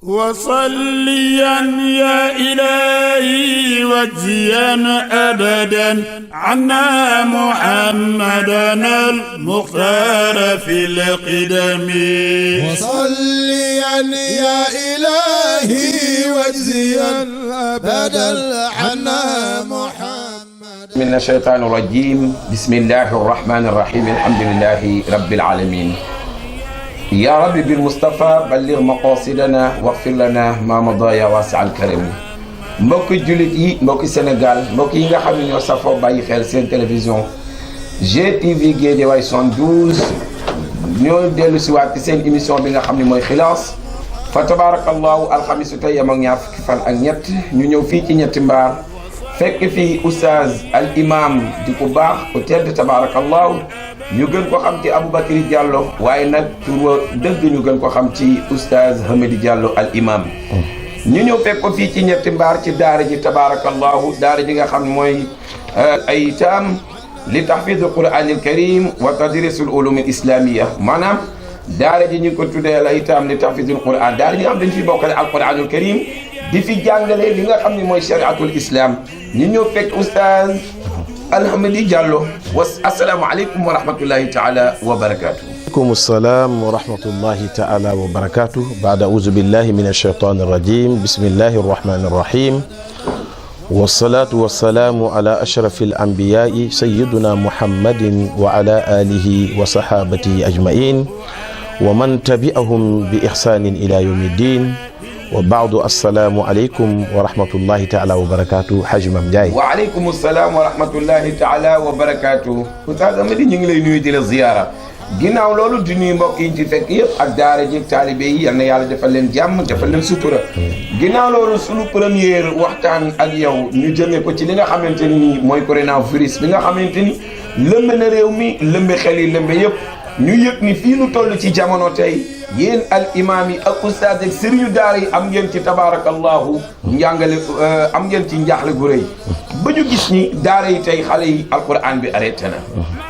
وصليا يا إلهي واجزيا أبدا عنا محمدا المختار في القدم وصليا يا إلهي واجزيا أبدا عنا محمدا. من الشيطان الرجيم. بسم الله الرحمن الرحيم. الحمد لله رب العالمين. يا رب بالمصطفى بلغ مقاصدنا واغفر لنا ما مضى يا واسع الكرم. mbokki jullit yi mbokki Sénégal mbokk yi nga xam ne ñoo safoo bàyyi xel seen télévision GTV Guédiawaye 72 ñoo dellu si waat ci seen émission bi nga xam ne mooy xilaas fa tabarakallahu alxamisu tey am ak ñaar fukki fan ak ñett ñu ñëw fii ci ñetti mbaar fekk fii oustaz al imam di ku baax ku tedd tabarakallahu ñu gën ko xam ci Aboubacry Diallo waaye nag tur dëgg ñu gën ko xam ci oustaz Hamady Diallo al imam ñu ñëw fekk ko fii ci ñetti mbaar ci daara ji tabarakallahu daara ji nga xam mooy ay taam li tahfiz al quran al karim wa tadris al ulum al islamiyya maanaam daara ji ñu ko tuddee ay taam li tahfiz al quran daara ji nga xam dañ fi bokkale al quran al karim di fi jàngale li nga xam ne mooy shariatul islam ñu ñëw fekk oustaz Hamady Diallo assalaamu aleykum wa rahmatullahi taala wa barakatuh. aleykum salaam wa rahmatullahi taala wa barakatuh. baada auzu billahi min alcheytan arrajim bismillahi arrahmani arrahim wassalatu wassalamu ala ashrafi alambiyai sayiduna muhammadin wa ala alihi wa sahabatihi ajmain wa man tabi'ahum bi ihsanin ila yawmi ddin wa baadu assalaamu aleykum wa rahmatullahi taala wa barakatuh. Haji Mame Ndiaye. wa aleykum salaam wa rahmatullahi taala wa barakatuh. Oustaz Hamady ñu ngi lay nuyu di la ziyaara ginnaaw loolu di nuyu mbokk yi ci fekk yëpp ak daara ji taalibe yi yal na yàlla defal leen jàmm defal leen sutura ginnaaw loolu sunu première waxtaan ak yow ñu jëmee ko ci li nga xamante ni mooy coronavirus bi nga xamante ni lëmbe na réew mi lëmbe xel yi lëmbe yëpp ñu yëg ni fii nu toll ci jamono tey yéen al imaam yi ak ustaas ak sëriñu daara yi am ngeen ci tabaarakallahu njàngale am ngeen ci njaaxle gu rëy ba ñu gis ni daara yi tey xale yi alquran bi arrêté na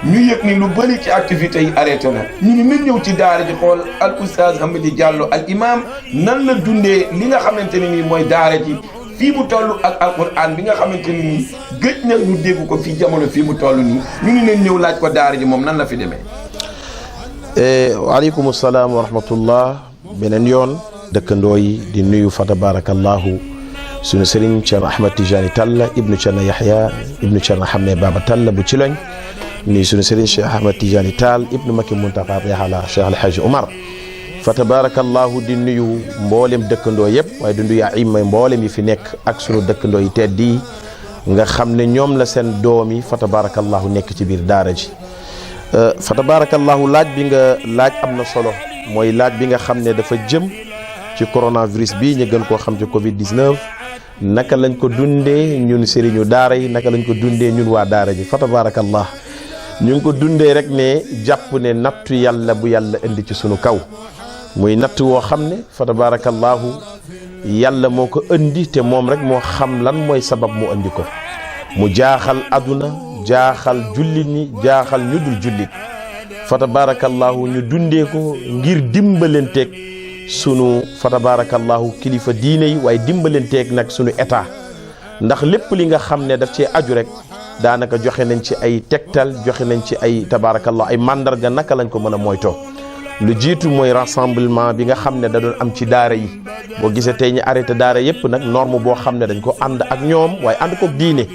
ñu yëg ni lu bëri ci activités yi arrêté na ñu ni nañ ñëw ci daara ji xool al ustaas Hamady Diallo al imaam nan la dundee li nga xamante ne nii mooy daara ji fii mu toll ak alquran bi nga xamante ni nii gëj na ñu dégg ko fii jamono fii mu toll nii ñu ngi leen ñëw laaj ko daara ji moom nan la fi demee. waaleykum salaam wa rahmatullah. beneen yoon dëkkandoo yi di nuyu fa tabarakallahu sunu sëriñ Thierno Ahmed Tidiane Tall ibnu Thierno Yahya ibnu Thierno Hamne Baba Tall bu Ciloñ nuyu sunu sëriñ Cheikh Ahmed Tidiane Tall ibnu Maki Muntaqa Yahala Cheikh Alhaji Omar fa tabarakallahu di nuyu mboolem dëkkandoo yëpp waaye di nuyu aima mboolem yi fi nekk ak sunu dëkkandoo yi tedd yi nga xam ne ñoom la seen doom yi fa tabarakallahu nekk ci biir daara ji fa tabarakallahu laaj bi nga laaj am na solo mooy laaj bi nga xam ne dafa jëm ci coronavirus bi ñu gën koo xam ci Covid 19 naka lañ ko dundee ñun sëriñu daara yi naka lañ ko dundee ñun waa daara ji fa tabarakallah ñu ngi ko dundee rek ne jàpp ne nattu yàlla bu yàlla indi ci sunu kaw muy natt woo xam ne fa tabarakallahu yàlla moo ko indi te moom rek moo xam lan mooy sabab mu indi ko mu jaaxal aduna jaaxal jullit ñi jaaxal ñu dul jullit fa tabarakallahu ñu dundee ko ngir dimbalenteeg sunu fa tabarakallahu kilifa diine yi waaye dimbalenteeg nag sunu état ndax lépp li nga xam ne daf cee aju rek daanaka joxe nañ ci ay tegtal joxe nañ ci ay tabarakallahu ay mandarga naka lañ ko mën a moytoo lu jiitu mooy rassemblement bi nga xam ne da doon am ci daara yi boo gisee tey ñu arrêté daara yépp nag norme boo xam ne dañ ko ànd ak ñoom waaye ànd ko diine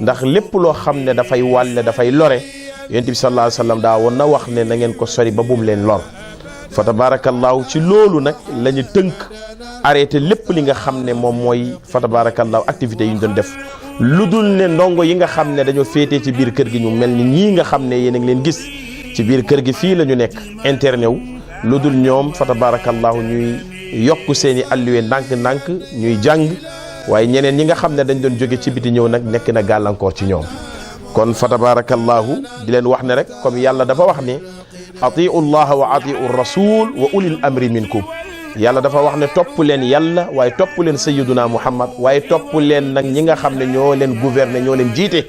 ndax lépp loo xam ne dafay wàlle dafay lore yonent bi sallallahu alayhi wa sallam daa woon na wax ne na ngeen ko sori ba bum leen lor fa tabarakallahu ci loolu nag la ñu tënk arrêté lépp li nga xam ne moom mooy fa tabarakallahu activités yi ñu doon def lu dul ne ndongo yi nga xam ne dañoo féetee ci biir kër gi ñu mel ni ñii nga xam ne yéen a ngi leen gis ci biir kër gi fii la ñu nekk interné wu lu dul ñoom fa tabarakallahu ñuy yokk seeni alluwe ndànk-ndànk ñuy jàng waaye ñeneen ñi nga xam ne dañ doon jóge ci biti ñëw nag nekk na gàllankoor ci ñoom kon fa tabarakallahu di leen wax ne rek comme yàlla dafa wax ne atiu llaha wa atiu rasul wa ulil amri minkum yàlla dafa wax ne topp leen yàlla waaye topp leen sayyiduna muhammad waaye topp leen nag ñi nga xam ne ñoo leen gouverner ñoo leen jiite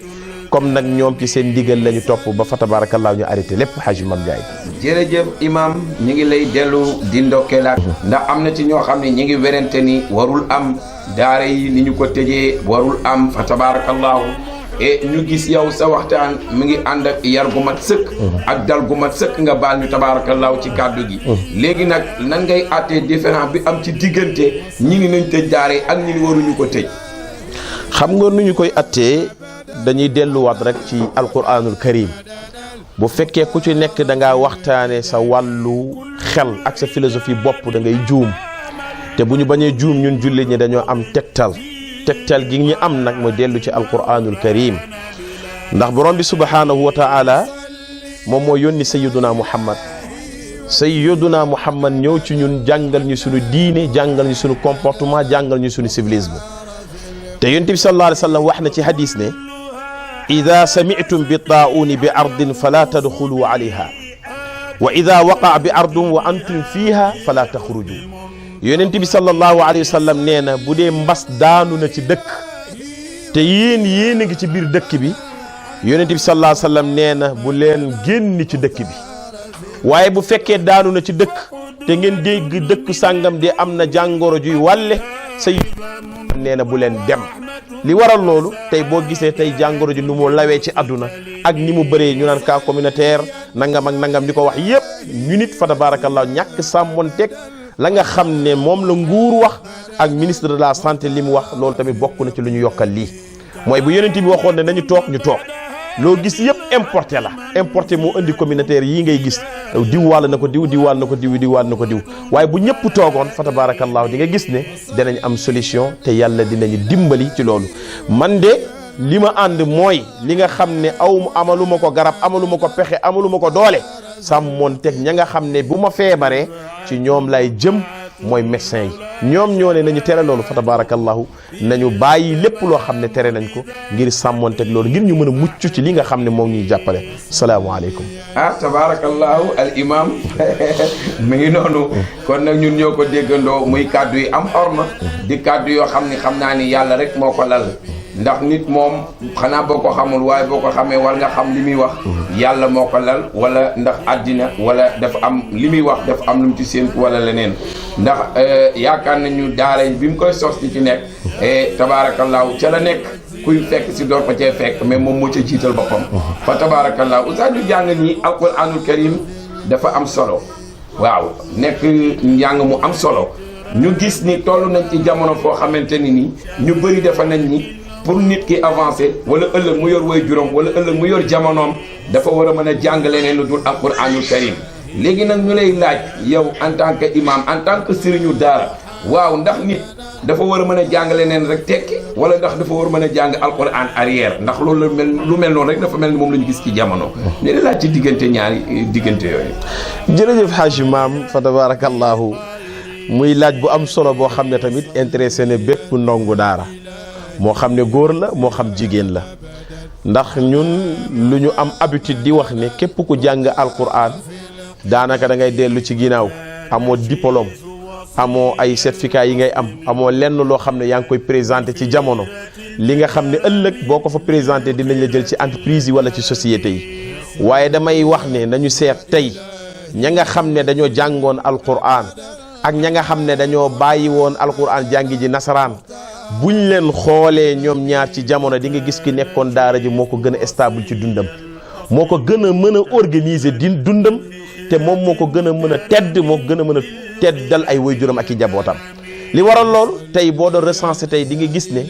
comme nag ñoom ci seen ndigal lañu topp ba fa tabarakallah ñu arrêté lépp Hadji Mame Ndiaye. jërëjëf imam ñu ngi lay dellu di ndokkeelaat ndax am na ci ñoo xam ne ñi ngi werante ni warul am daara yi ni ñu ko tëjee warul am fa tabarakallahu et ñu gis yow sa waxtaan mi ngi ànd ak yar gu mat sëkk ak dal gu mat sëkk nga baal ñu tabaarakallaahu ci kàddu gi léegi nag nan ngay àttee différence bi am ci diggante ñi ngi nañ tëj daare ak ñi ngi waruñu ko tëj. xam nga nu ñu koy attee dañuy delluwaat rek ci alquranul karim bu fekkee ku ci nekk da ngaa waxtaane sa wàllu xel ak sa philosophie bopp da ngay juum te bu ñu bañee juum ñun jullit ñi dañoo am tegtal gi ñu am nag mooy dellu ci alquranul karim ndax borom bi subhanahu wa taala moom moo yónni sayyiduna muhammad ñëw ci ñun jàngal ñu suñu diine jàngal ñu suñu comportement jàngal ñu suñu civilisme te yonent bi sallallahu alayhi wa sallam wax na ci hadis ne ida sami'tum bi taa'uni bi ardin fala tadxulu alayha wa ida waqaa bi ardin wa antum fiha fala taxruju yonent bi sallallahu alayhi wa sallam nee na bu dee mbas daanu na ci dëkk te yéen a ngi ci biir dëkk bi yonent bi sallallahu alayhi wa sallam nee na bu leen génn ci dëkk bi waaye bu fekkee daanu na ci dëkk te ngeen dégg dëkk sàngam de am na jàngoro juy wàlle say nee na bu leen dem li waral loolu tey boo gisee tey jàngoro ji nu mu lawee ci àdduna ak ni mu bëree ñu naan cas communautaire nangam ak nangam di ko wax yépp ñu nit fa tabarakallah ñàkk sàmmonteeg la nga xam ne moom la nguur wax ak ministre de la santé li mu wax loolu tamit bokk na ci lu ñu yokkal lii mooy bu yonent bi waxoon ne nañu toog ñu toog loo gis yëpp importé la importé moo indi communautaire yii ngay gis diw wàll na ko diw diw wàll na ko diw diw wàll na ko diw waaye bu ñëpp toogoon fa tabarakallahu di nga gis ne danañ am solution te yàlla dinañu dimbali ci loolu man de li ma ànd mooy li nga xam ne amaluma ko garab amaluma ko pexe amaluma ko doole sàmmoon teg ña nga xam ne bu ma feebaree ci ñoom lay jëm mooy médecin yi ñoom ñoo ne nañu tere loolu fa tabarakallahu nañu bàyyi lépp loo xam ne tere nañ ko ngir sàmmoon teg loolu ngir ñu mën a mucc ci li nga xam ne moom ñuy jàppale salaamaaleykum. tabarakallahu al imam mi ngi noonu kon nag ñun ñoo ko déggandoo muy kàddu yi am xorma di kàddu yoo xam ne xam naa ni yàlla rek moo ko lal ndax nit moom xanaa boo ko xamul waaye boo ko xamee war nga xam li muy wax yàlla moo ko lal wala ndax àddina wala dafa am li muy wax dafa am lu mu ci séentu wala leneen ndax yaakaar nañu daara bi mu koy sos di ci nekk tabaarakallaahu ca la nekk kuy fekk si door ko cee fekk mais moom moo ca jiital boppam fa tabaarakallaahu oustaz ñu jàng ñi alquraanul karim dafa am solo waaw nekk njàng mu am solo ñu gis ni toll nañ ci jamono foo xamante ni nii ñu bëri dafa nañ ni pour nit ki avancer wala ëllëg mu yor way juróom wala ëllëg mu yor jamonoom dafa war a mën a jàng leneen lu dul alquraanul karim léegi nag ñu lay laaj yow en tant que imam en tant que sëriñu daara waaw ndax nit dafa war a mën a jàng leneen rek tekki wala ndax dafa war a mën a jàng alquran arrière ndax loolu la lu mel noonu rek dafa mel ni moom la ñu gis ci jamono ñu lay laaj ci ñaari diggante yooyu. jërëjëf Hadji Mame fa tabarakallahu muy laaj bu am solo boo xam ne tamit intéressé ne bépp ndongu daara moo xam ne góor la moo xam jigéen la ndax ñun lu ñu am habitude di wax ne képp ku jàng alquran daanaka da ngay dellu ci ginnaaw amoo diplôme amoo ay certificat yi ngay am amoo lenn loo xam ne yaa ngi koy présenté ci jamono li nga xam ne ëllëg boo ko fa présenté dinañ la jël ci entreprise yi wala ci société yi waaye damay wax ne nañu seet tey ña nga xam ne dañoo jàngoon alquran ak ña nga xam ne dañoo bàyyi woon alquran jàngi ji nasaraan buñ leen xoolee ñoom ñaar ci jamono di nga gis ki nekkoon daara ji moo ko gën a stable ci dundam moo ko gën a mën a organiser dundam te moom moo ko gën a mën a tedd moo ko gën a mën a teddal ay waajuram ak i njabootam li waral loolu tey boo doon recensé tey di nga gis ne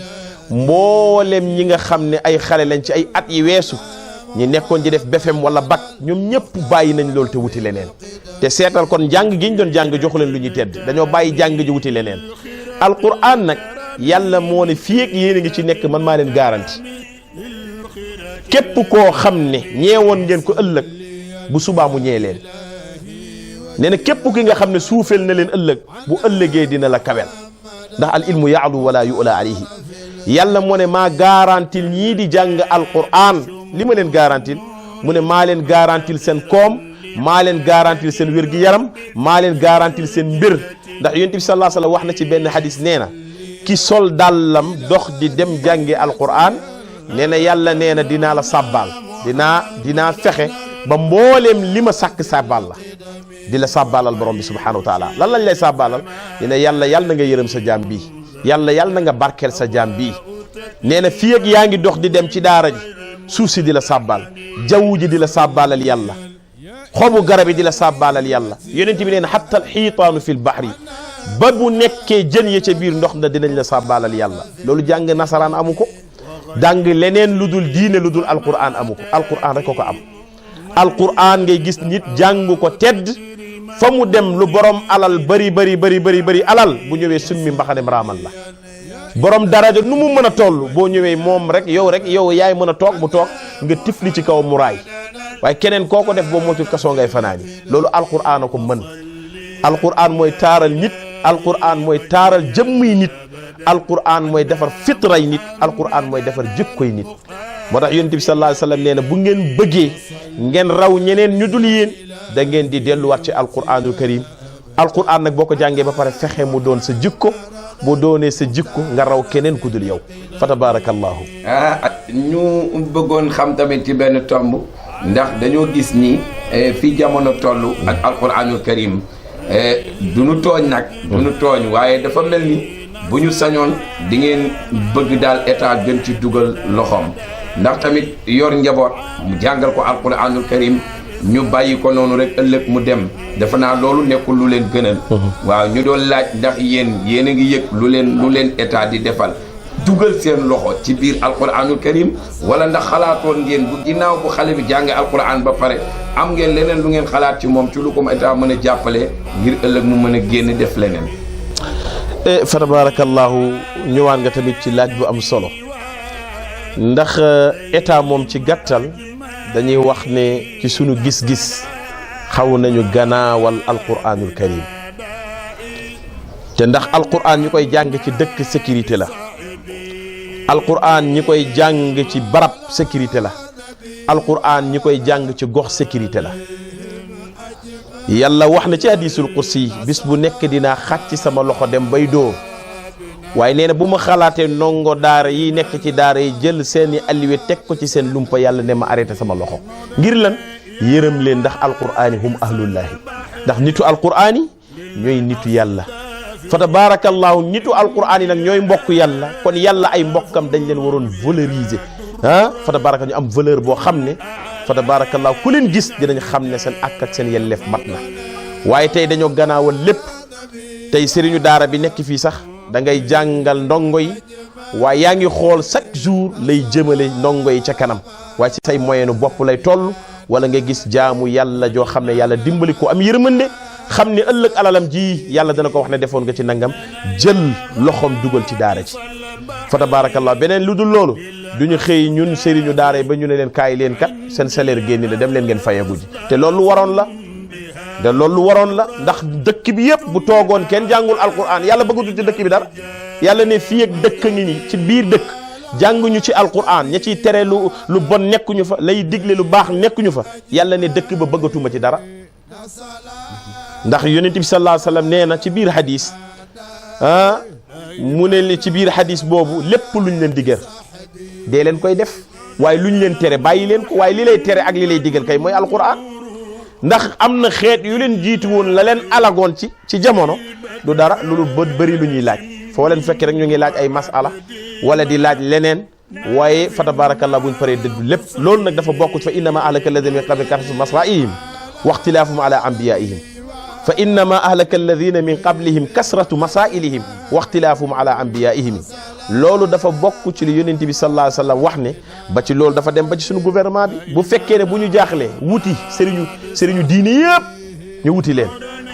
mboolem ñi nga xam ne ay xale lañ ci ay at yi weesu ñi nekkoon di def BFEM wala bac ñoom ñëpp bàyyi nañ loolu te wuti leneen te seetal kon jàng gi ñu doon jàng joxu leen lu ñuy tedd dañoo bàyyi jàng ji wuti leneen alquran nag yàlla moo ne fii ak yéen a ngi ci nekk man maa leen garanti képp koo xam ne ñeewoon ngeen ko ëllëg bu subaa mu ñee leen nee na képp ki nga xam ne suufeel na leen ëllëg bu ëllëgee dina la kawel ndax al ilmu yaalu wala yu'la alayhi yàlla moo ne maa garantil ñii di jàng alquran li ma leen garantil mu ne maa leen garantil seen koom maa leen garantil seen wér-gi-yaram maa leen garantil seen mbir ndax yonent bi sallallahu alayhi wa sallam wax na ci benn hadis nee na ki sol dàllam dox di dem jànge alquran nee na yàlla nee na dinaa la sàbbaal dinaa fexe ba mbooleem li ma sàkk sàbbaal la di la sàbbaalal borom bi subhanahu wa taala lan lañ lay sàbbaalal dina yàlla na nga yërëm sa jaam bii yàlla na nga barkeel sa jaam bii nee na fii ak yaa ngi dox di dem ci daara ji suuf si di la sàbbaal jaww ji di la sàbbaalal yàlla xobu garab yi di la sàbbaalal yàlla yonent bi nee na hatta al xiitaanu fi l bahri ba bu nekkee jën ya ca biir ndox na dinañ la sàbbaalal yàlla loolu jàng nasaraan amu ko jàng leneen lu dul diine lu dul alquran amu ko alquran rek ko am alquran ngay gis nit jàng ko tedd fa mu dem lu borom alal bari alal bu ñëwee summi mbaxanem raamal la borom daraja nu mu mën a toll boo ñëwee moom rek yow yaay mën a toog mu toog nga tifli ci kaw mu raay waaye keneen koo ko def boo moytu kasoo ngay fanaani loolu alquran a ko mën alquran mooy taaral nit alquran mooy taaral jëmmiy nit alquran mooy defar fitray nit alquran mooy defar jikkoy nit moo tax yonent bi sallallahu alayhi wa sallam nee na bu ngeen bëggee ngeen raw ñeneen ñu dul yéen da ngeen di delluwaat ci alquranul karim alquran nag boo ko jàngee ba pare fexe mu doon sa jikko boo doonee sa jikko nga raw keneen ku dul yow fa tabarakallahu ñu bëggoon xam tamit ci benn tomb ndax dañoo gis ni fi jamono toll ak alquranul karim du ñu tooñ nag du ñu tooñ waaye dafa mel ni bu ñu sañoon di ngeen bëgg daal état gën ci dugal loxoom ndax tamit yor njaboot mu jàngal ko alquranul karim ñu bàyyi ko noonu rek ëllëg mu dem defe naa loolu nekkul lu leen gënal waaw ñu doon laaj ndax yéen a ngi yëg lu leen état di defal dugal seen loxo ci biir alquranul karim wala ndax xalaatoon ngeen bu ginnaaw bu xale bi jànge alquran ba pare am ngeen leneen lu ngeen xalaat ci moom ci lu ko état mën a jàppale ngir ëllëg mu mën a génn def leneen fa tabarakallahu ñëwaan nga tamit ci laaj bu am solo ndax état moom ci gàttal dañuy wax ne ci sunu gis-gis xaw nañu gannaawal alquranul karim te ndax alquran ñi koy jàng ci dëkk sécurité la alquran ñi koy jàng ci barab sécurité la alquran ñi koy jàng ci gox sécurité la yàlla wax na ci hadisul qudsi bis bu nekk dinaa xàcc sama loxo dem bay dóor waaye nee na bu ma xalaatee ndongo daara yi nekk ci daara yi jël seeni alliwe teg ko ci seen lumpa yàlla ne ma arrêté sama loxo ngir lan yërëm leen ndax alqur'ani hum ahlullahi ndax nitu alqur'ani ñooy nitu yàlla fa tabarakallahu nitu alqur'ani nag ñooy mbokk yàlla kon yàlla ay mbokkam dañ leen waroon valoriser fa tabaraka ñu am valeur boo xam ne fa tabarakallahu ku leen gis dinañ xam ne seen ak ak seen yelleef mat na waaye tey dañoo gannaawal lépp tey sëriñu daara bi nekk fii sax da ngay jàngal ndongo yi waaye yaa ngi xool chaque jour lay jëmale ndongo yi ca kanam waaye ci say moyenu bopp lay toll wala nga gis jaamu yàlla joo xam ne yàlla dimbali ko am yërmande xam ne ëllëg alalam ji yàlla dana ko wax ne defoon nga ci nangam jël loxoom dugal ci daara ji fa tabarakallah beneen lu dul loolu duñu xëy ñun sëriñu daara yi ba ñu ne leen kaay leen kat seen salaire génni la dem leen ngeen fayagu ji te loolu waroon la ndax dëkk bi yëpp bu toogoon kenn jàngul alquran yàlla bëggatul ci dëkk bi dara yàlla ne fii ak dëkk ngi ni ci biir dëkk jànguñu ci alquran ña ciy tere lu bon nekkuñu fa lay digle lu baax nekkuñu fa yàlla ne dëkk ba bëggatuma ci dara ndax yonent bi sallallahu alayhi wasallam nee na ci biir hadis mu ne li ci biir hadis boobu lépp luñ leen digal dee leen koy def waaye luñ leen tere bàyyi leen ko waaye li lay tere ak li lay digal kay mooy alquran ndax am na xeet yu leen jiitu woon la leen alagoon ci jamono du dara loolu bëri lu ñuy laaj foo leen fekk rek ñu ngi laaj ay masala wala di laaj leneen waaye fa tabarakallah buñ paree dëddu lépp loolu nag dafa bokk fa innama ahlaka alladhina min qablihim kasratu masra'ihim wa ikhtilafuhum ala anbiya'ihim fa innama ahlaka alladhina min qablihim kasratu masailihim wa ikhtilafuhum ala anbiya'ihim loolu dafa bokk ci li yonent bi sallallahu alayhi wasallam wax ne ba ci loolu dafa dem ba ci suñu gouvernement bi bu fekkee ne bu ñu jaaxlee wuti sëriñu diine yëpp ñu wuti leen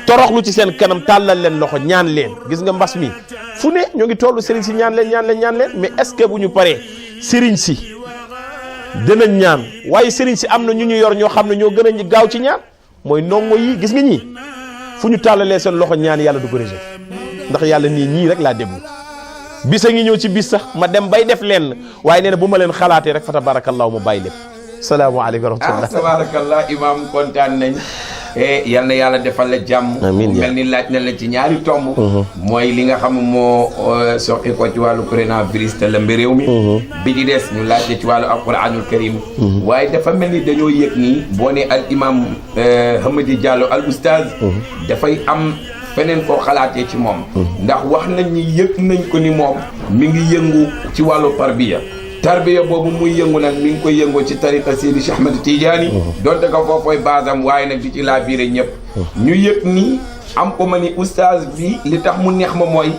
toroxlu ci seen kanam tàllal leen loxo ñaan leen gis nga mbas mi fu ne ñoo ngi tollu sëriñ si ñaan leen mais est-ce que bu ñu paree sëriñ si dinañ ñaan waaye sëriñ si am na ñu yor ñoo xam ne ñoo gën a gaaw ci ñaan mooy ndongo yi gis nga ñii fu ñu tàllalee seen loxo ñaan yàlla du ko rejeté ndax yàlla nii ñii rek laa déglu bis a ngi ñëw ci bis sax ma dem bay def lenn waaye nee na bu ma leen xalaatee rek fa tabarakallahu ma bàyyi lépp salaamaaleykum wa rahmatullah tabarakallah imam kontaan nañ yal na yàlla defal la jàmm. amiin mel ni laaj na la ci ñaari tomb. mooy li nga xam moo soqi ko ci wàllu coronavirus te la réew mi. bi ci des ñu laajte ci wàllu alquranul karim. waaye dafa mel ni dañoo yëg nii boo ne al imam Hamady Diallo al oustaz. dafay am feneen koo xalaatee ci moom. ndax wax nañ ni yëg nañ ko ni moom mi ngi yëngu ci wàllu tarbiya boobu muy yëngu nag mi ngi koy yëngoo ci tariqa Seydi Cheikh Ahmed Tidiane. donte ko foofooy basam waaye nag di ci laa biire ñëpp. ñu yëg ni am ko ma ni oustaz bi li tax mu neex ma mooy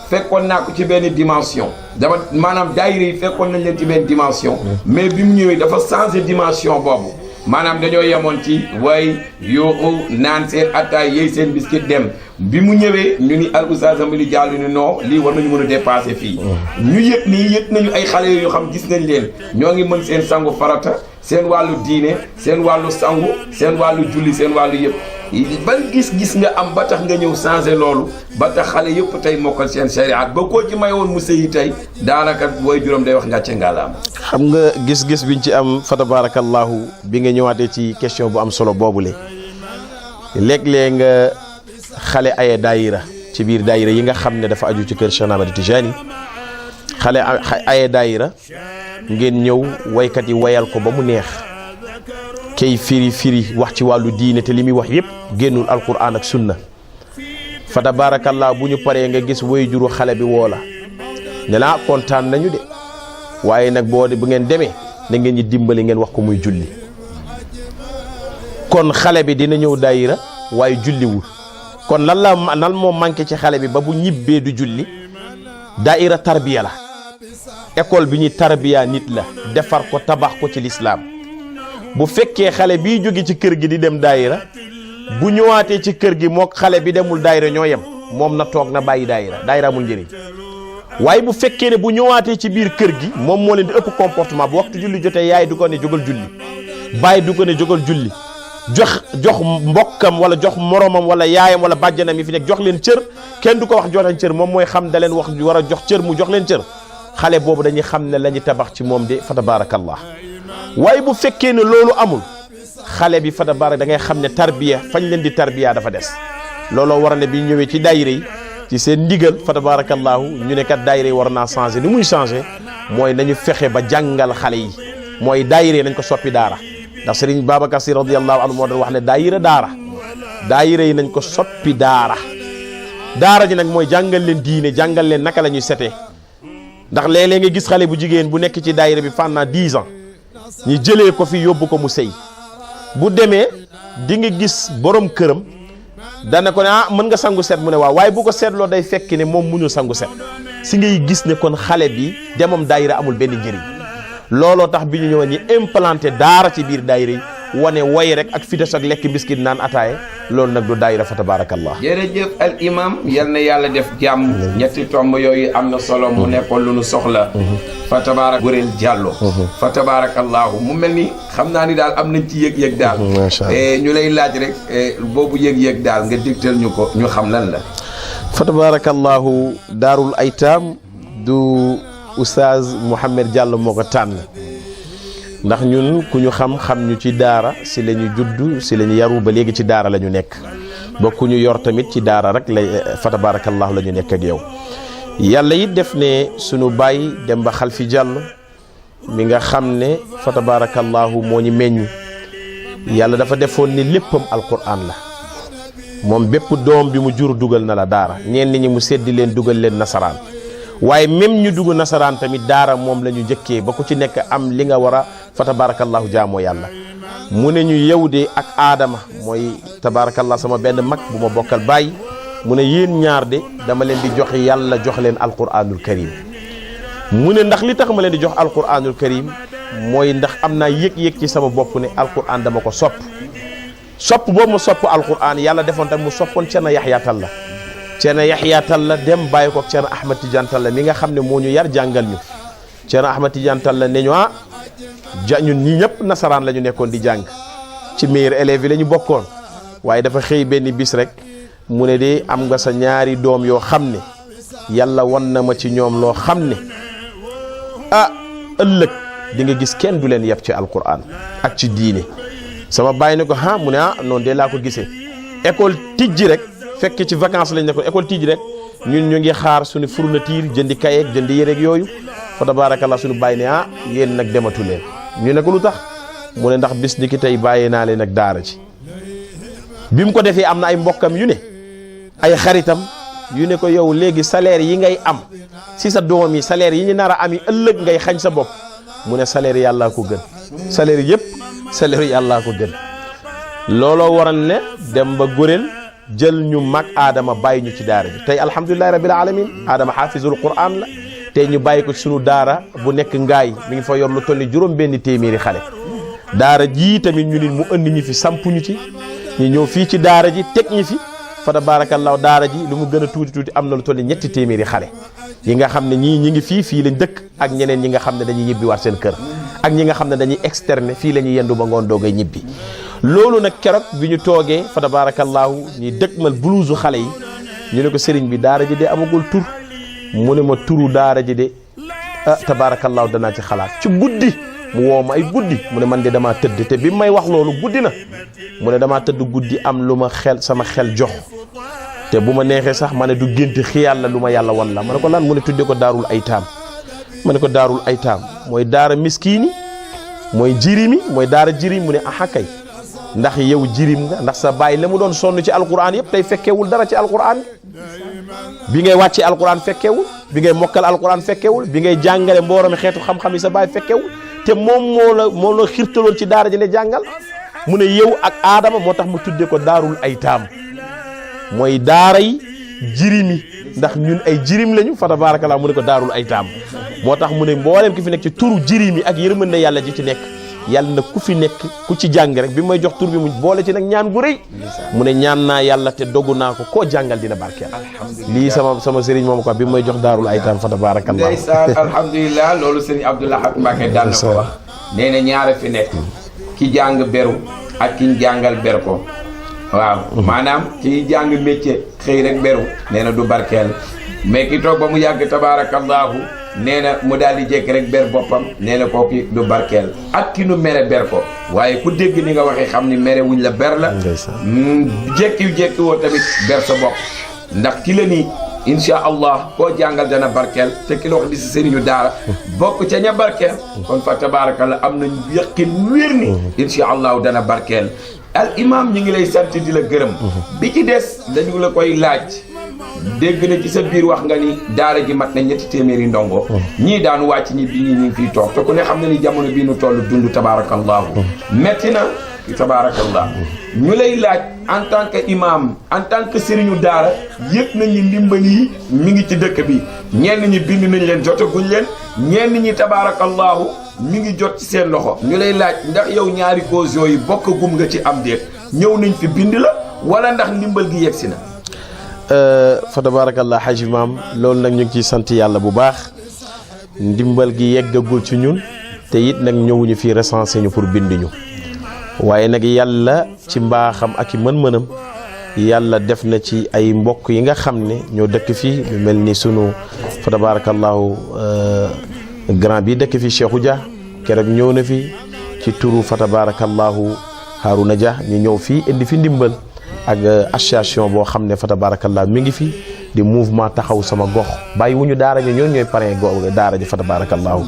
fekkoon naa ko ci benn dimension. dama maanaam daayira yi fekkoon nañ leen ci benn dimension. mais bi mu ñëwee dafa changé dimension boobu. maanaam dañoo yemoon ci way yooxu naan seen attaay yéy seen biscuit dem bi mu ñëwee ñu ni al oustaz Hamady Diallo ni non lii war nañu mën a dépasser fii. ñu yëg nañu ay xale yoo xam gis nañ leen ñoo ngi mën seen sangu farata seen wàllu diine seen wàllu sangu seen wàllu julli seen wàllu yëpp ban gis-gis nga am ba tax nga ñëw changé loolu ba tax xale yëpp tey mokkal seen shariat ba koo ci may woon mu sëyi tey daanaka booy juróom day wax ngàcce ngaalaam. xam nga gis-gis biñ ci am fa tabarakallahu bi nga ñëwaatee ci question bu am solo boobule léeg-léeg nga xale aye daayira ci biir daayira yi nga xam ne dafa aju ci kër Cheikh Ahmed Tidiane xale aye daayira ngeen ñëw waykat yi wayal ko ba mu neex kay firi wax ci wàllu diine te li muy wax yëpp génnul alquran ak sunna fa tabarakallah bu ñu paree nga gis way juru xale bi woo la ne la kontaan nañu de waaye nag bu ngeen demee na ngeen ñi dimbali ngeen wax ko muy julli kon xale bi dina ñëw daayira waaye julliwul kon lan moo manqué ci xale bi ba bu ñibbee du julli daayira tarbiya la école bi ñuy tarbiya nit la defar ko tabax ko ci lislaam bu fekkee xale bii jóge ci kër gi di dem daayira bu ñëwaatee ci kër gi mook xale bi demul daayira ñoo yem moom na toog na bàyyi daayira amul njëriñ waaye bu fekkee ne bu ñëwaatee ci biir kër gi moom moo leen di ëpp comportement bu waxtu julli jotee yaay du ko ne jógal julli bàyyi du ko ne jógal julli jox mbokkam wala jox moromam wala yaayam wala bàjjanam yi fi nekk jox leen cër kenn du ko wax jox leen cër moom mooy xam da leen wax war a jox cër mu jox leen cër xale boobu dañuy xam ne la ñu tabax ci moom de fa tabarakallah waaye bu fekkee ne loolu amul xale bi fa tabarak da ngay xam ne tarbiya fañ leen di tarbiya dafa des looloo war ne bi ñëwee ci daayira yi ci seen ndigal fa tabarakallahu ñu ne kat daayira yi war naa changé ni muy changé mooy nañu fexe ba jàngal xale yi mooy daayira yi nañ ko soppi daara ndax Serigne Babacar Sy radiyallahu anhu moo doon wax ne daayira yi nañ ko soppi daara ji nag mooy jàngal leen diine jàngal leen naka la ñuy setee ndax léeg-léeg nga gis xale bu jigéen bu nekk ci daayira bi pendant 10 ans ñu jëlee ko fi yóbbu ko mu sëy bu demee di nga gis borom këram dana ko ne mën nga sangu set mu ne waaw waaye bu ko seetloo day fekk ne moom mënul sangu set si ngay gis ne kon xale bi demam daayira amul benn njëriñ looloo tax bi ñu ñëwee ñi implanté daara ci biir daayira yi wane way rek ak fitas ak lekk biscuit naan ataaye loolu nag du daayira fa tabarakallah. jërëjëf al imam yal na yàlla def jàmm. ñetti tomb yooyu am na solo mu nekkoon lu nu soxla. fa tabarak Gorel Diallo. fa tabarakallahu mu mel ni xam naa ni daal am nañ ci yëg-yëg daal. macha allah ñu lay laaj rek boobu yëg-yëg daal nga digtal ñu ko ñu xam lan la. fa tabarakallahu daarul aytaam du oustaz Mouhamed Diallo moo ko tànn. ndax ñun ku ñu xam ñu ci daara si la ñu judd si la ñu yaru ba léegi ci daara la ñu nekk ba ku ñu yor tamit ci daara rek lay fa tabarakallahu la ñu nekk ak yow yàlla it def ne sunu baay Demba Xalfi Diallo mi nga xam ne fa tabarakallahu moo ñu meññ yàlla dafa defoon ni léppam alquran la moom bépp doom bi mu jur dugal na la daara ñenn ñi mu seddi leen dugal leen nasaraan waaye même ñu dugg nasaraan tamit daara moom la ñu njëkkee ba ku ci nekk am li nga war a fa tabarakallahu jaamoo yàlla mu ne ñu yow de ak aadama mooy tabarakallah sama benn mag bu ma bokkal bàyyi mu ne yéen ñaar de dama leen di jox yàlla jox leen alquranul karim mu ne ndax li tax ma leen di jox alquranul karim mooy ndax am naa yëg-yëg ci sama bopp ne alquran dama ko sopp boobu ma sopp alquran yàlla defoon tam mu soppoon Cerno Yaxya Talla Cerno Yaxya Talla dem bàyyi ko Cerno Ahmed Tidiane Talla mi nga xam ne moo ñu yar jàngal ñu Cerno Ahmed Tidiane Talla ne ñu ñun ñii ñëpp nasaraan la ñu nekkoon di jàng ci meilleur élèves yi la ñu bokkoon waaye dafa xëy benn bis rek mu ne de am nga sa ñaari doom yoo xam ne yàlla wan na ma ci ñoom loo xam ne ëllëg di nga gis kenn du leen yeb ci alquran ak ci diine sama bàyyi ne ko mu ne noonu de laa ko gisee école tijji rek fekk ci vacances lañ ne ko école tijji rek ñun ñu ngi xaar suñu fourniture jëndi kayeeg jëndi yéreeg yooyu fa tabarakallah suñu bàyyi ne yéen nag dematu leen ñu ne ko lu tax mu ne ndax bis ni ki tey bàyyee naa leen ak daara ji bi mu ko defee am na ay mbokkam yu ne ay xaritam yu ne ko yow léegi salaire yi ngay am si sa doom yi salaire yi ñu nar a am yi ëllëg ngay xañ sa bopp mu ne salaire yàllaa ko gën salaire yëpp salaire yàllaa ko gën looloo waral ne dem ba góréel jël ñu mag aadama bàyyi ñu ci daara ji tey alhamdulilahi rabbil alamin aadama xaafizul quran la tey ñu bàyyi ko ci sunu daara bu nekk ngaay mi ngi fa yor lu toll ni juróom benn téeméeri xale daara ji tamit ñu nit mu andi ñu fi sampuñu ci ñu ñëw fii ci daara ji teg ñi fi fa tabaarakallaahu daara ji lu mu gën a tuuti am na lu toll ni ñetti téeméeri xale yi nga xam ne ñi ngi fii lañ dëkk ak ñeneen ñi nga xam ne dañuy ñibbi waat seen kër ak ñi nga xam ne dañuy externe fii la ñuy yendu ba ngoon doogay ñibbi loolu nag keroog bi ñu toogee fa tabaarakallaahu ñuy dëkkmal buluusu xale yi ñu ne ko sëriñ bi daara ji de amagul tur mu ne ma turu daara ji de tabaarakallaahu danaa ci xalaat ci guddi mu woo ma ay guddi mu ne man de damaa tëdd te bi may wax loolu guddi na mu ne damaa tëdd guddi am lu ma sama xel jox te bu ma neexee sax ma ne du gént xiyaal la lu ma yàlla wan la ma ne ko lan mu ne tudde ko daarul aytaam ma ne ko daarul aytaam mooy daara miskiini mooy jirimi mooy daara jirim mu ne aha kay ndax yow jirim nga ndax sa baay la mu doon sonn ci alquran yëpp tey fekkeewul dara ci alquran bi ngay wàcce alquran fekkeewul bi ngay mokkal alquran fekkeewul bi ngay jàngale mbooromi xeetu xam-xam yi sa baay fekkeewul te moom moo la xirtaloon ci daara ji ne jàngal mu ne yow ak aadama moo tax mu tudde ko daarul aytaam mooy daara yi jirimi ndax ñun ay jirim lañu fa tabarakallah mu ne ko daarul aytaam moo tax mu ne mboolem ki fi nekk ci turu jirimi ak yërmande yàlla ji ci nekk yàlla na ku fi nekk ku ci jàng rek bi may jox tur bi mu boole ci nag ñaan gu rëy mu ne ñaan naa yàlla te dogu naa ko koo jàngal dina barkeel lii sama sëriñ moom ko bi may jox daarul aytaam fa tabarakallah ndeysaan alhamdulilah loolu sëriñ Abdoulaye Mbacke daan na ko wax nee na ñaara fi nekk ki jàng beru ak ki jàngal ber ko waaw maanaam ki jàng métier xëy rek beru nee na du barkeel mais ki toog ba mu yàgg tabarakallahu nee na mu daal di jékki rek ber boppam nee na kooku du barkeel ak ki nu mere ber ko waaye ku dégg ni nga waxee xam ni mere wuñ la ber la jékki woo tamit ber sa bopp ndax ki la ni insha allah koo jàngal dana barkeel te ki la wax di si sëriñu daara bokk ca ña barkeel kon fa tabarakallah am nañ yaqin wér ni insha allahu dana barkeel al imam ñi ngi lay sant di la gërëm bi ci des dañu la koy laaj dégg na ci sa biir wax nga ni daara ji mat na ñetti téeméeri ndongo ñii daan wàcc ñi bi ñi ngi fiy toog te ku ne xam na ni jamono bii nu toll dund tabarakallahu metti na tabarakallah ñu lay laaj en tant que imam en tant que sëriñu daara yëg nañu ndimbal yi mi ngi ci dëkk bi ñenn ñi bind nañ leen jotaguñ leen ñenn ñi tabarakallahu mi ngi jot ci seen loxo ñu lay laaj ndax yow ñaari cause yooyu bokk gum nga ci am déet ñëw nañ fi bind la wala ndax ndimbal gi yegsi na fa tabarakallah haji maam loolu nag ñu ngi ciy sant yàlla bu baax ndimbal gi yeggagul ci ñun te it nag ñëwuñu fii recensé ñu pour bind ñu waaye nag yàlla ci mbaaxam ak i mën-mënam yàlla def na ci ay mbokk yi nga xam ne ñoo dëkk fii lu mel ni sunu fa tabarakallahu grand bi dëkk fii Cheikhou Dia keroog ñëw na fi ci turu fa tabarakallahu Harouna Dia ñu ñëw fii indi fi ndimbal ak association boo xam ne fa tabarakallah mi ngi fi di mouvement taxaw sama gox bàyyi wuñu daara ji ñoo ñooy parrain daara ji fa tabarakallahu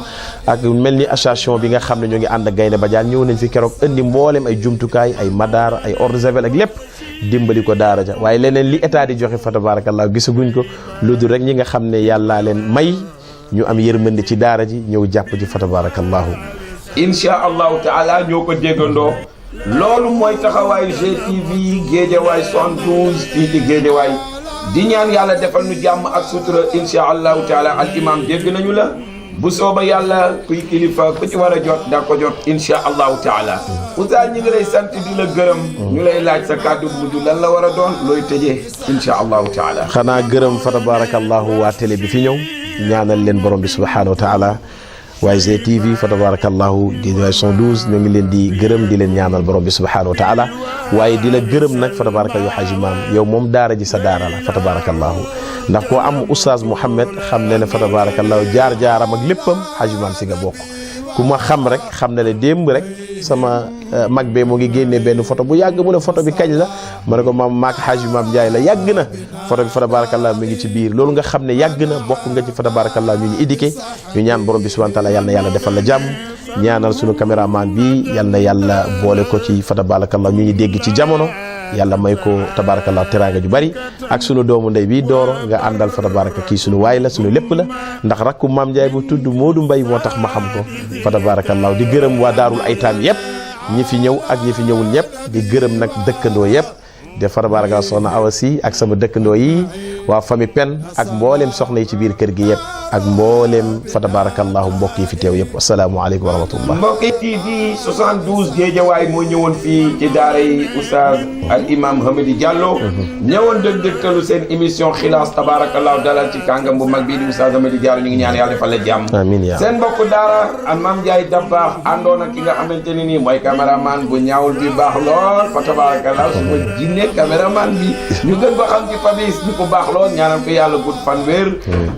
ak mel ni association bi nga xam ne ñoo ngi ànd ak Gaynde Badiane ñëw nañ fi keroog indi mboolem ay jumtukaay ay madaar ay eau de javel ak lépp dimbali ko daara ja waaye leneen li état di joxe fa tabarakallahu gisaguñ ko lu dul rek ñi nga xam ne yàllaa leen may ñu am yërmande ci daara ji ñëw jàpp ji fa tabarakallahu insha allahu taala ñoo ko déggandoo loolu mooy taxawaayu GTV Géejawaay 72 fii di Géejawaay di ñaan yàlla defal nu jàmm ak sutura insha allahu taala al imam dégg nañu la bu sooba yàlla kuy kilifa ku ci war a jot da ko jot insha allahu taala oustaz ñi ngi lay sant di la gërëm ñu lay laaj sa kàddu bu mujj lan la war a doon looy tëjee insha allahu taala xanaa gërëm fa tabarakallahu waa télé bi fi ñëw ñaanal leen borom bi subhanahu wa taala waaye GTV fa tabarakallahu Guédiawaye 112 ñoo ngi leen di gërëm di leen ñaanal borom bi subhanahu wa taala waaye di la gërëm nag fa tabarakallahu haji maam yow moom daara ji sa daara la fa tabarakallahu ndax koo am oustaz Mouhamed xam ne ne fa tabarakallahu jaar-jaaram ak léppam haji maam si nga bokk ku ma xam rek xam na ne démb rek sama mag bee mu ngi génnee benn photo bu yàgg mu ne photo bi kañ la ma ne ko maak Hadj Mame Ndiaye la yàgg na photo bi fa tabarakallah mi ngi ci biir loolu nga xam ne yàgg na bokk nga ci fa tabarakallah ñu ñu éduqué ñu ñaan borom bi subhanahu wa taala yal na yàlla defal la jàmm ñaanal sunu caméraman bi yal na yàlla boole ko ci fa tabarakallah ñu dégg ci jamono yàlla may ko tabarakallah teraanga ju bari ak sunu doomu ndey bi Doro nga àndal fa tabaraka kii sunu waay la sunu lépp la ndax rakku Mame Ndiaye bu tudd Modou Mbaye moo tax ma xam ko fa tabarakallah di gërëm waa daarul aytaam yëpp ñi fi ñëw ak ñi fi ñëwul ñëpp di gërëm nag dëkkandoo yëpp de fa tabarakallah soxna Awa Si ak sama dëkkandoo yi waa famille Pen ak mboolem soxna yi ci biir kër gi yëpp ak mboolem fa tabarakallahu mbokk yi fi teew yëpp asalaamaaleykum wa rahmatullah. mbokk yi TV 72 Géejawaay moo ñëwoon fii ci daara yi oustaz al imam Hamady Diallo. ñëwoon dëgtalu seen émission xilaas tabarakallahu dalal ci kàngam bu mag bii di oustaz Hamady Diallo ñu ngi ñaan yàlla defal la jàmm. amiin yaa seen mbokk daara ak Mame Ndiaye Dabakh àndoon ak ki nga xamante ne nii mooy caméraman bu ñaawul bi baax lool fa tabarakallahu su ma jinne caméraman bi ñu gën ko xam ci Fabis ñu ko baax lool ñaanal ko yàlla gudd fan wér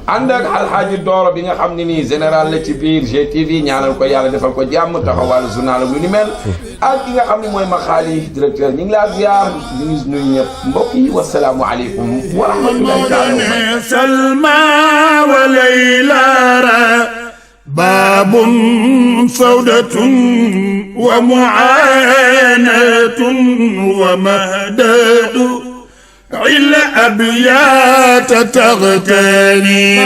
ànd ak Alhaji Doro bi nga xam ne nii général la ci biir GTV ñaanal ko yàlla defal ko jàmm taxawal journal lu ni mel ak ki nga xam ne mooy Maxaali directeur ñu ngi laa ziar ñu ngi nuyu ñëpp mbokk yi wasalaamu aleykum wa rahmatullahi taala Salma wa Layla babun sawdatun wa mu'anatun wa mahdadu إلا أبيات تغتني